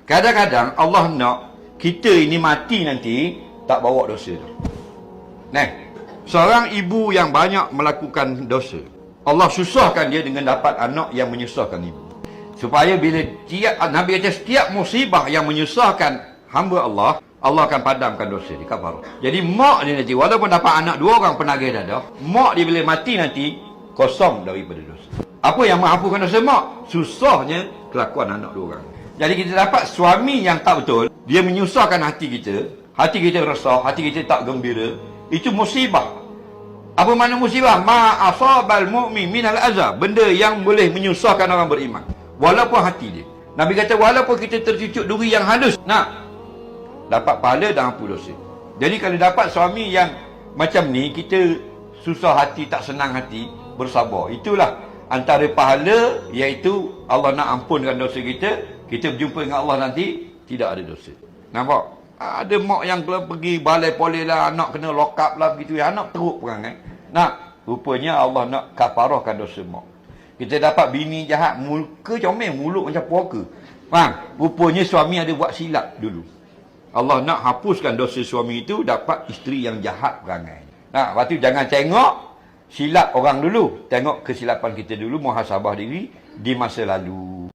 Kadang-kadang Allah nak kita ini mati nanti tak bawa dosa tu. Nah, seorang ibu yang banyak melakukan dosa, Allah susahkan dia dengan dapat anak yang menyusahkan ibu. Supaya bila Nabi kata setiap musibah yang menyusahkan hamba Allah, Allah akan padamkan dosa dia, kafarah. Jadi mak dia nanti walaupun dapat anak 2 orang penagih dadah, mak dia bila mati nanti kosong daripada dosa. Apa yang menghapuskan dosa mak? Susahnya kelakuan anak 2 orang. Jadi kita dapat suami yang tak betul, dia menyusahkan hati kita resah, hati kita tak gembira. Itu musibah. Apa makna musibah? Ma asabal mu'min minal azab. Benda yang boleh menyusahkan orang beriman, walaupun hati dia. Nabi kata walaupun kita tercucuk duri yang halus, nak dapat pahala dan ampun dosa. Jadi kalau dapat suami yang macam ni, kita susah hati, tak senang hati, bersabar. Itulah antara pahala, iaitu Allah nak ampunkan dosa kita. Kita berjumpa dengan Allah nanti tidak ada dosa. Nampak? Ada mak yang pergi balai polis lah, anak kena lock up lah begitu ya, anak teruk perangai. Nak, rupanya Allah nak kafarahkan dosa mak. Kita dapat bini jahat, muka comel, mulut macam puaka. Faham? Rupanya suami ada buat silap dulu. Allah nak hapuskan dosa suami itu, dapat isteri yang jahat perangai. Nah, lepas tu jangan tengok silap orang dulu, tengok kesilapan kita dulu, muhasabah diri di masa lalu.